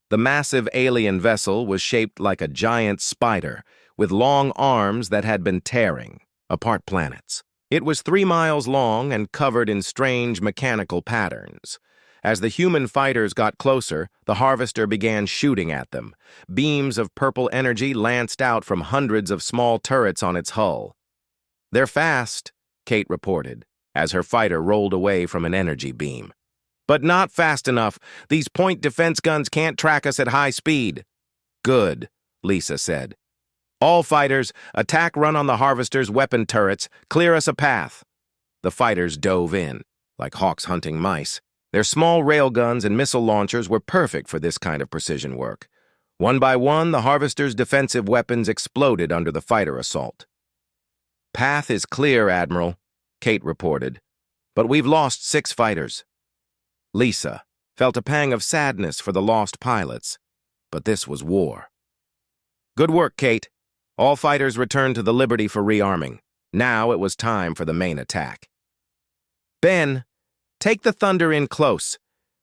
The massive alien vessel was shaped like a giant spider, with long arms that had been tearing apart planets. It was 3 miles long and covered in strange mechanical patterns. As the human fighters got closer, the harvester began shooting at them. Beams of purple energy lanced out from hundreds of small turrets on its hull. They're fast, Kate reported, as her fighter rolled away from an energy beam. But not fast enough. These point defense guns can't track us at high speed. Good, Lisa said. All fighters, attack run on the harvester's weapon turrets, clear us a path. The fighters dove in, like hawks hunting mice. Their small railguns and missile launchers were perfect for this kind of precision work. One by one, the harvester's defensive weapons exploded under the fighter assault. Path is clear, Admiral, Kate reported, but we've lost 6 fighters. Lisa felt a pang of sadness for the lost pilots, but this was war. Good work, Kate. All fighters returned to the Liberty for rearming. Now it was time for the main attack. Ben, take the Thunder in close.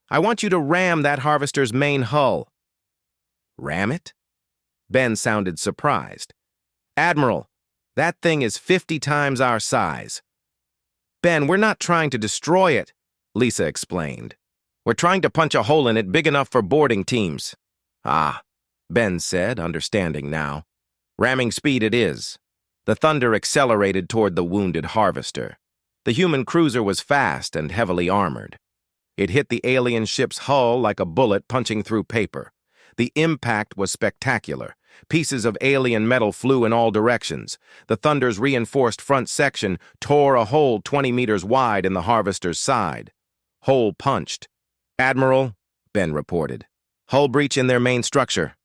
I want you to ram that harvester's main hull. Ram it? Ben sounded surprised. Admiral, that thing is 50 times our size. Ben, we're not trying to destroy it, Lisa explained. We're trying to punch a hole in it big enough for boarding teams. Ah, Ben said, understanding now. Ramming speed it is. The thunder accelerated toward the wounded harvester. The human cruiser was fast and heavily armored. It hit the alien ship's hull like a bullet punching through paper. The impact was spectacular. Pieces of alien metal flew in all directions. The thunder's reinforced front section tore a hole 20 meters wide in the harvester's side. Hole punched. "Admiral," Ben reported. "Hull breach in their main structure."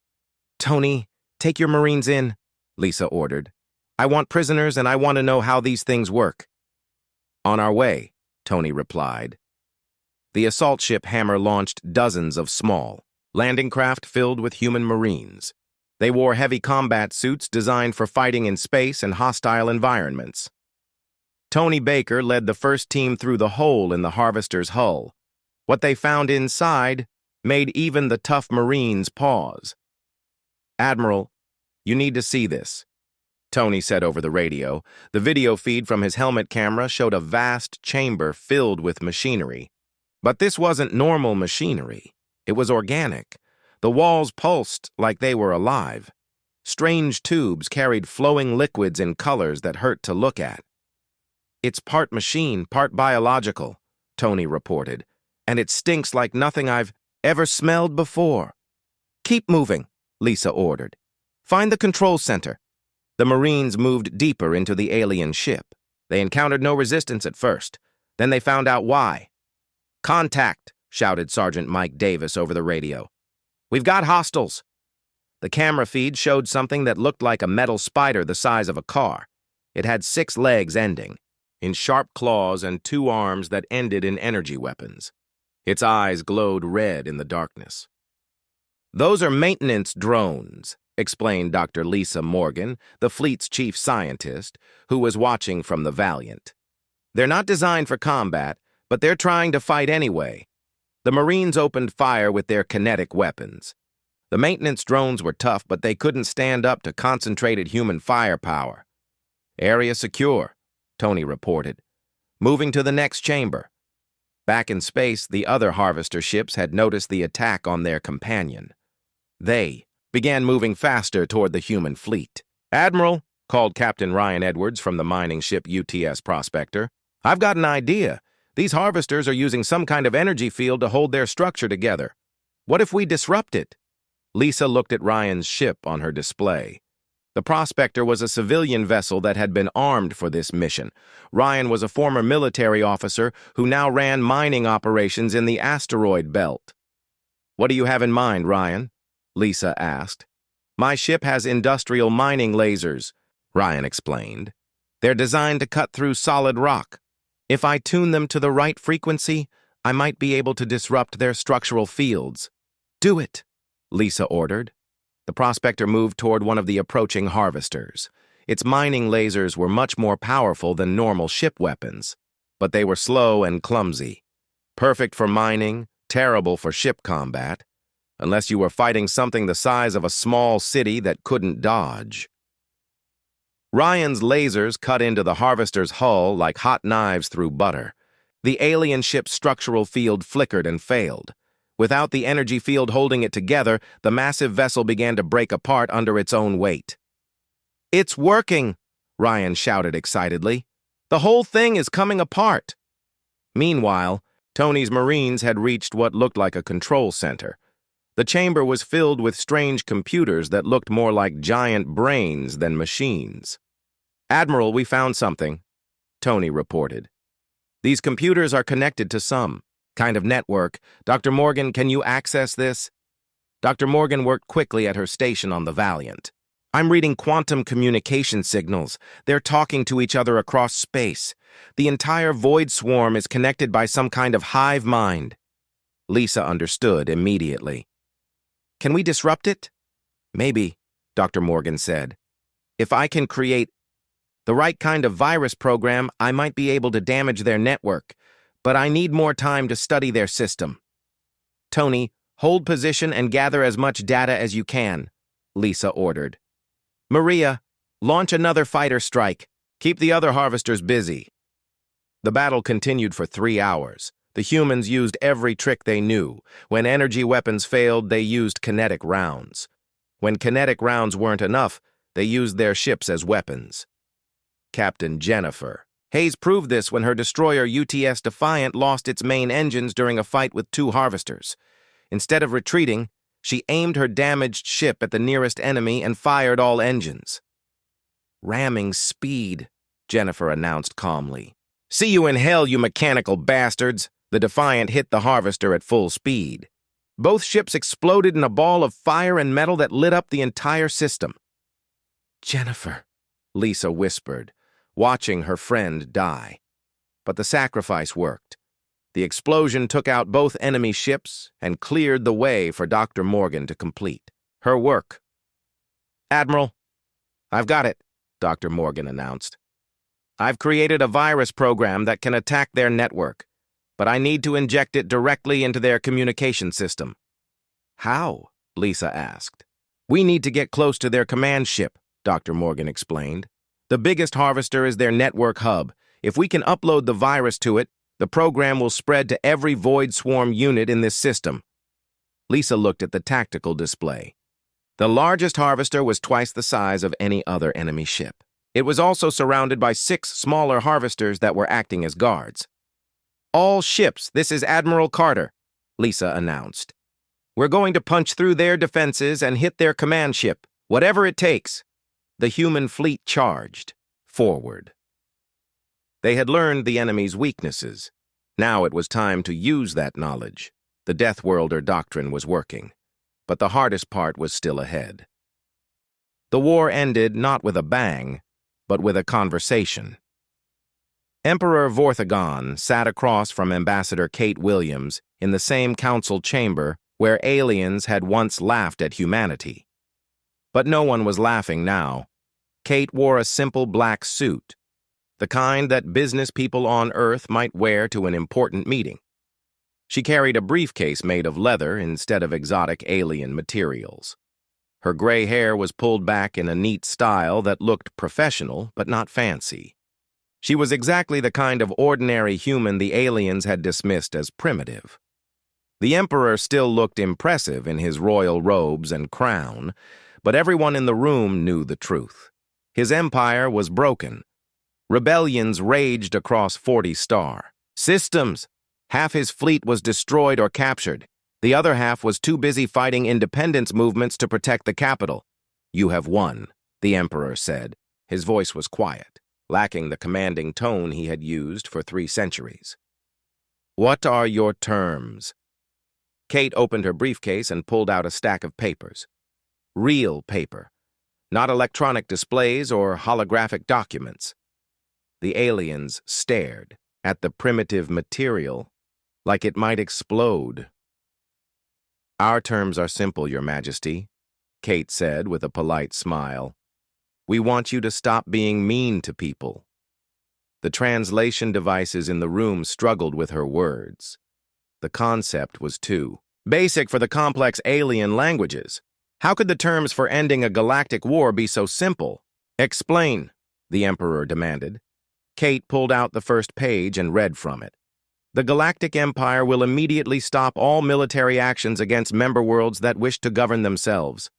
"Tony, take your Marines in," Lisa ordered. "I want prisoners and I want to know how these things work." "On our way," Tony replied. The assault ship Hammer launched dozens of small landing craft filled with human Marines. They wore heavy combat suits designed for fighting in space and hostile environments. Tony Baker led the first team through the hole in the harvester's hull. What they found inside made even the tough Marines pause. "Admiral, you need to see this," Tony said over the radio. The video feed from his helmet camera showed a vast chamber filled with machinery. But this wasn't normal machinery. It was organic. The walls pulsed like they were alive. Strange tubes carried flowing liquids in colors that hurt to look at. "It's part machine, part biological," Tony reported, "and it stinks like nothing I've ever smelled before." "Keep moving," Lisa ordered. "Find the control center." The Marines moved deeper into the alien ship. They encountered no resistance at first. Then they found out why. "Contact," shouted Sergeant Mike Davis over the radio. "We've got hostiles." The camera feed showed something that looked like a metal spider the size of a car. It had 6 legs ending in sharp claws and 2 arms that ended in energy weapons. Its eyes glowed red in the darkness. "Those are maintenance drones," explained Dr. Lisa Morgan, the fleet's chief scientist, who was watching from the Valiant. "They're not designed for combat, but they're trying to fight anyway." The Marines opened fire with their kinetic weapons. The maintenance drones were tough, but they couldn't stand up to concentrated human firepower. "Area secure," Tony reported. "Moving to the next chamber." Back in space, the other harvester ships had noticed the attack on their companion. They began moving faster toward the human fleet. "Admiral," called Captain Ryan Edwards from the mining ship UTS Prospector, "I've got an idea. These harvesters are using some kind of energy field to hold their structure together. What if we disrupt it?" Lisa looked at Ryan's ship on her display. The Prospector was a civilian vessel that had been armed for this mission. Ryan was a former military officer who now ran mining operations in the asteroid belt. "What do you have in mind, Ryan?" Lisa asked. "My ship has industrial mining lasers," Ryan explained. "They're designed to cut through solid rock. If I tune them to the right frequency, I might be able to disrupt their structural fields." "Do it," Lisa ordered. The Prospector moved toward one of the approaching harvesters. Its mining lasers were much more powerful than normal ship weapons, but they were slow and clumsy. Perfect for mining, terrible for ship combat, unless you were fighting something the size of a small city that couldn't dodge. Ryan's lasers cut into the harvester's hull like hot knives through butter. The alien ship's structural field flickered and failed. Without the energy field holding it together, the massive vessel began to break apart under its own weight. "It's working!" Ryan shouted excitedly. "The whole thing is coming apart!" Meanwhile, Tony's Marines had reached what looked like a control center. The chamber was filled with strange computers that looked more like giant brains than machines. "Admiral, we found something," Tony reported. "These computers are connected to some kind of network. Dr. Morgan, can you access this?" Dr. Morgan worked quickly at her station on the Valiant. "I'm reading quantum communication signals. They're talking to each other across space. The entire void swarm is connected by some kind of hive mind." Lisa understood immediately. "Can we disrupt it?" "Maybe," Dr. Morgan said. "If I can create the right kind of virus program, I might be able to damage their network, but I need more time to study their system." "Tony, hold position and gather as much data as you can," Lisa ordered. "Maria, launch another fighter strike. Keep the other harvesters busy." The battle continued for 3 hours. The humans used every trick they knew. When energy weapons failed, they used kinetic rounds. When kinetic rounds weren't enough, they used their ships as weapons. Captain Jennifer. Hayes proved this when her destroyer UTS Defiant lost its main engines during a fight with 2 harvesters. Instead of retreating, she aimed her damaged ship at the nearest enemy and fired all engines. "Ramming speed," Jennifer announced calmly. "See you in hell, you mechanical bastards!" The Defiant hit the harvester at full speed. Both ships exploded in a ball of fire and metal that lit up the entire system. "Jennifer," Lisa whispered, watching her friend die. But the sacrifice worked. The explosion took out both enemy ships and cleared the way for Dr. Morgan to complete her work. "Admiral, I've got it," Dr. Morgan announced. "I've created a virus program that can attack their network, but I need to inject it directly into their communication system." "How?" Lisa asked. "We need to get close to their command ship," Dr. Morgan explained. "The biggest harvester is their network hub. If we can upload the virus to it, the program will spread to every Void Swarm unit in this system." Lisa looked at the tactical display. The largest harvester was twice the size of any other enemy ship. It was also surrounded by 6 smaller harvesters that were acting as guards. "All ships, this is Admiral Carter," Lisa announced. "We're going to punch through their defenses and hit their command ship, whatever it takes." The human fleet charged forward. They had learned the enemy's weaknesses. Now it was time to use that knowledge. The Deathworlder doctrine was working, but the hardest part was still ahead. The war ended not with a bang, but with a conversation. Emperor Vorthagon sat across from Ambassador Kate Williams in the same council chamber where aliens had once laughed at humanity. But no one was laughing now. Kate wore a simple black suit, the kind that business people on Earth might wear to an important meeting. She carried a briefcase made of leather instead of exotic alien materials. Her gray hair was pulled back in a neat style that looked professional but not fancy. She was exactly the kind of ordinary human the aliens had dismissed as primitive. The Emperor still looked impressive in his royal robes and crown, but everyone in the room knew the truth. His empire was broken. Rebellions raged across 40 star systems. Half his fleet was destroyed or captured. The other half was too busy fighting independence movements to protect the capital. "You have won," the Emperor said. His voice was quiet, lacking the commanding tone he had used for 3 centuries. "What are your terms?" Kate opened her briefcase and pulled out a stack of papers. Real paper, not electronic displays or holographic documents. The aliens stared at the primitive material like it might explode. "Our terms are simple, Your Majesty," Kate said with a polite smile. "We want you to stop being mean to people." The translation devices in the room struggled with her words. The concept was too basic for the complex alien languages. How could the terms for ending a galactic war be so simple? "Explain," the Emperor demanded. Kate pulled out the first page and read from it. "The Galactic Empire will immediately stop all military actions against member worlds that wish to govern themselves.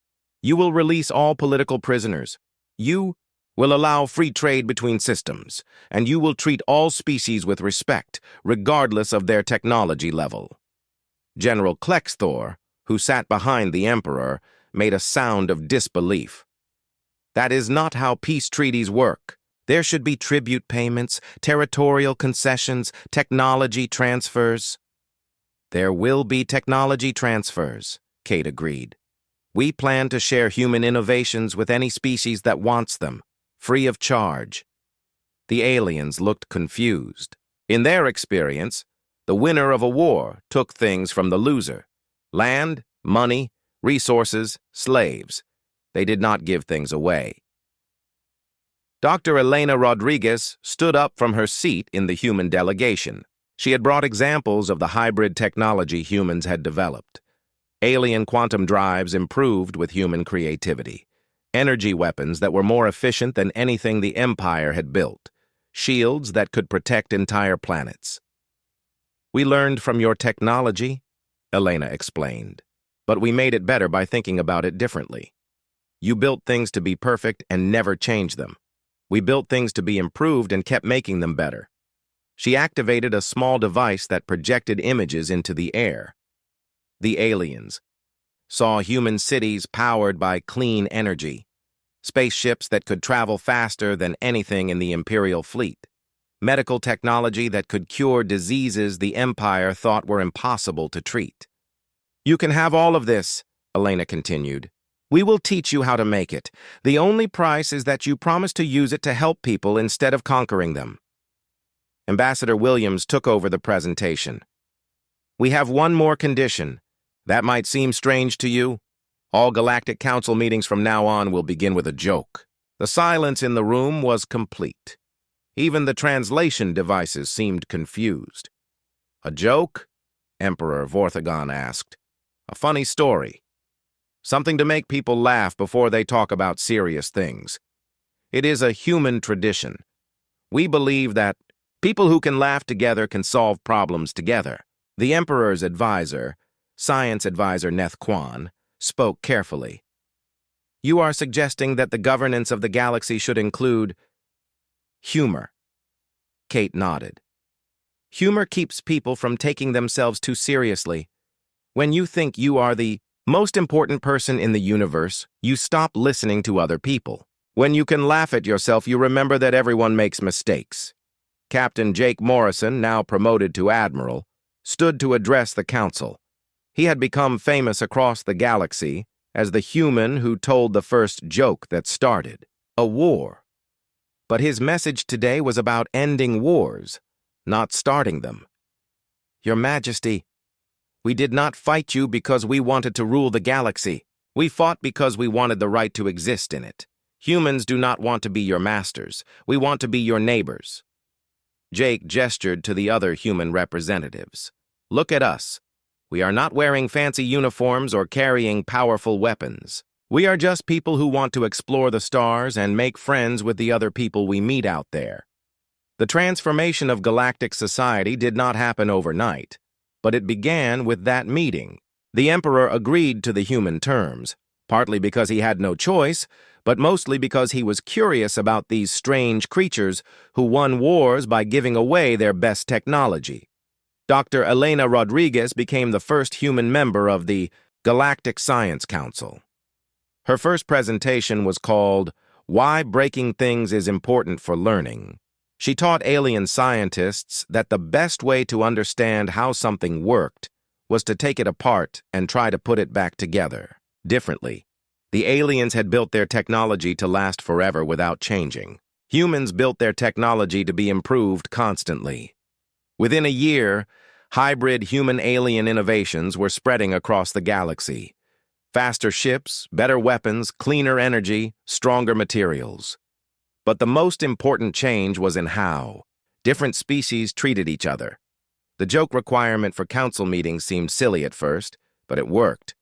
You will release all political prisoners. You will allow free trade between systems, and you will treat all species with respect, regardless of their technology level." General Klexthor, who sat behind the Emperor, made a sound of disbelief. "That is not how peace treaties work. There should be tribute payments, territorial concessions, technology transfers." "There will be technology transfers," Kate agreed. "We plan to share human innovations with any species that wants them, free of charge." The aliens looked confused. In their experience, the winner of a war took things from the loser: land, money, resources, slaves. They did not give things away. Dr. Elena Rodriguez stood up from her seat in the human delegation. She had brought examples of the hybrid technology humans had developed. Alien quantum drives improved with human creativity. Energy weapons that were more efficient than anything the Empire had built. Shields that could protect entire planets. "We learned from your technology," Elena explained, "but we made it better by thinking about it differently. You built things to be perfect and never changed them. We built things to be improved and kept making them better. She activated a small device that projected images into the air. The aliens saw human cities powered by clean energy, spaceships that could travel faster than anything in the Imperial fleet, medical technology that could cure diseases the Empire thought were impossible to treat. You can have all of this, Elena continued. We will teach you how to make it. The only price is that you promise to use it to help people instead of conquering them. Ambassador Williams took over the presentation. We have one more condition. That might seem strange to you. All Galactic Council meetings from now on will begin with a joke. The silence in the room was complete. Even the translation devices seemed confused. A joke? Emperor Vorthagon asked. A funny story. Something to make people laugh before they talk about serious things. It is a human tradition. We believe that people who can laugh together can solve problems together. The Emperor's advisor, Science Advisor Neth Quan, spoke carefully. You are suggesting that the governance of the galaxy should include humor. Kate nodded. Humor keeps people from taking themselves too seriously. When you think you are the most important person in the universe, you stop listening to other people. When you can laugh at yourself, you remember that everyone makes mistakes. Captain Jake Morrison, now promoted to Admiral, stood to address the council. He had become famous across the galaxy as the human who told the first joke that started a war. But his message today was about ending wars, not starting them. Your Majesty, we did not fight you because we wanted to rule the galaxy. We fought because we wanted the right to exist in it. Humans do not want to be your masters. We want to be your neighbors. Jake gestured to the other human representatives. Look at us. We are not wearing fancy uniforms or carrying powerful weapons. We are just people who want to explore the stars and make friends with the other people we meet out there. The transformation of galactic society did not happen overnight, but it began with that meeting. The Emperor agreed to the human terms, partly because he had no choice, but mostly because he was curious about these strange creatures who won wars by giving away their best technology. Dr. Elena Rodriguez became the first human member of the Galactic Science Council. Her first presentation was called Why Breaking Things is Important for Learning. She taught alien scientists that the best way to understand how something worked was to take it apart and try to put it back together differently. The aliens had built their technology to last forever without changing. Humans built their technology to be improved constantly. Within a year, hybrid human-alien innovations were spreading across the galaxy. Faster ships, better weapons, cleaner energy, stronger materials. But the most important change was in how different species treated each other. The joke requirement for council meetings seemed silly at first, but it worked.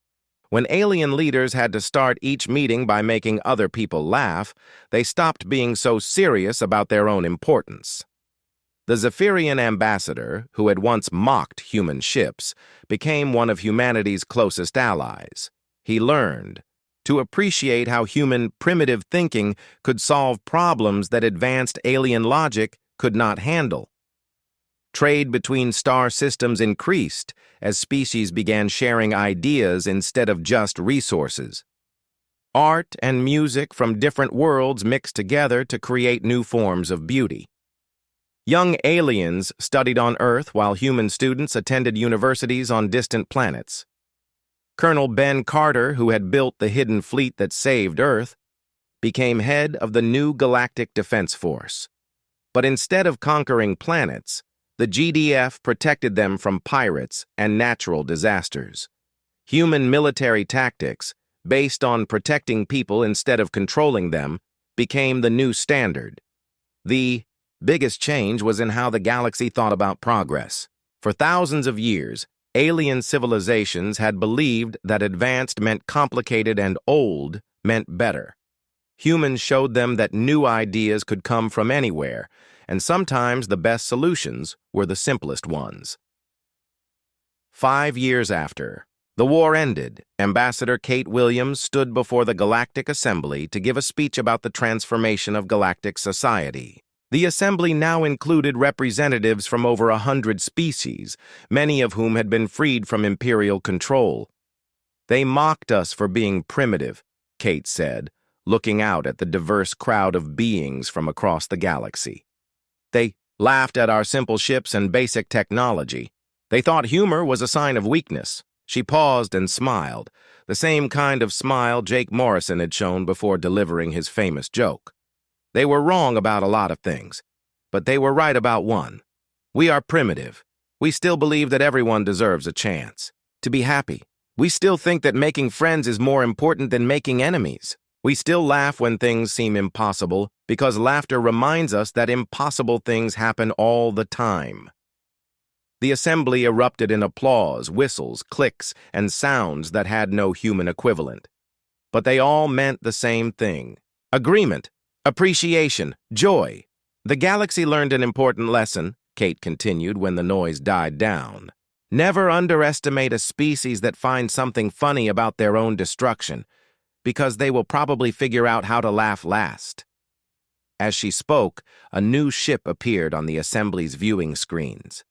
When alien leaders had to start each meeting by making other people laugh, they stopped being so serious about their own importance. The Zephyrian ambassador, who had once mocked human ships, became one of humanity's closest allies. He learned to appreciate how human primitive thinking could solve problems that advanced alien logic could not handle. Trade between star systems increased as species began sharing ideas instead of just resources. Art and music from different worlds mixed together to create new forms of beauty. Young aliens studied on Earth while human students attended universities on distant planets. Colonel Ben Carter, who had built the hidden fleet that saved Earth, became head of the new Galactic Defense Force. But instead of conquering planets, the GDF protected them from pirates and natural disasters. Human military tactics, based on protecting people instead of controlling them, became the new standard. The biggest change was in how the galaxy thought about progress. For thousands of years, alien civilizations had believed that advanced meant complicated and old meant better. Humans showed them that new ideas could come from anywhere, and sometimes the best solutions were the simplest ones. 5 years after, The war ended. Ambassador Kate Williams stood before the Galactic Assembly to give a speech about the transformation of galactic society. The assembly now included representatives from over 100 species, many of whom had been freed from imperial control. "They mocked us for being primitive," Kate said, looking out at the diverse crowd of beings from across the galaxy. "They laughed at our simple ships and basic technology. They thought humor was a sign of weakness." She paused and smiled, the same kind of smile Jake Morrison had shown before delivering his famous joke. "They were wrong about a lot of things, but they were right about one. We are primitive. We still believe that everyone deserves a chance to be happy. We still think that making friends is more important than making enemies. We still laugh when things seem impossible because laughter reminds us that impossible things happen all the time." The assembly erupted in applause, whistles, clicks, and sounds that had no human equivalent. But they all meant the same thing: agreement, appreciation, joy. "The galaxy learned an important lesson," Kate continued when the noise died down. "Never underestimate a species that finds something funny about their own destruction, because they will probably figure out how to laugh last." As she spoke, a new ship appeared on the assembly's viewing screens.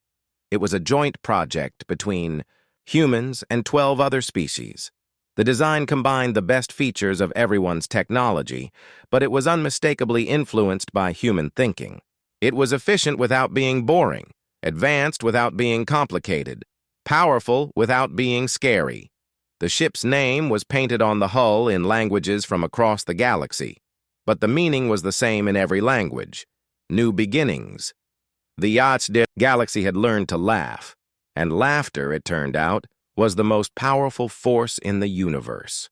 It was a joint project between humans and 12 other species. The design combined the best features of everyone's technology, but it was unmistakably influenced by human thinking. It was efficient without being boring, advanced without being complicated, powerful without being scary. The ship's name was painted on the hull in languages from across the galaxy, but the meaning was the same in every language: New Beginnings. The yacht's galaxy had learned to laugh, and laughter, it turned out, was the most powerful force in the universe.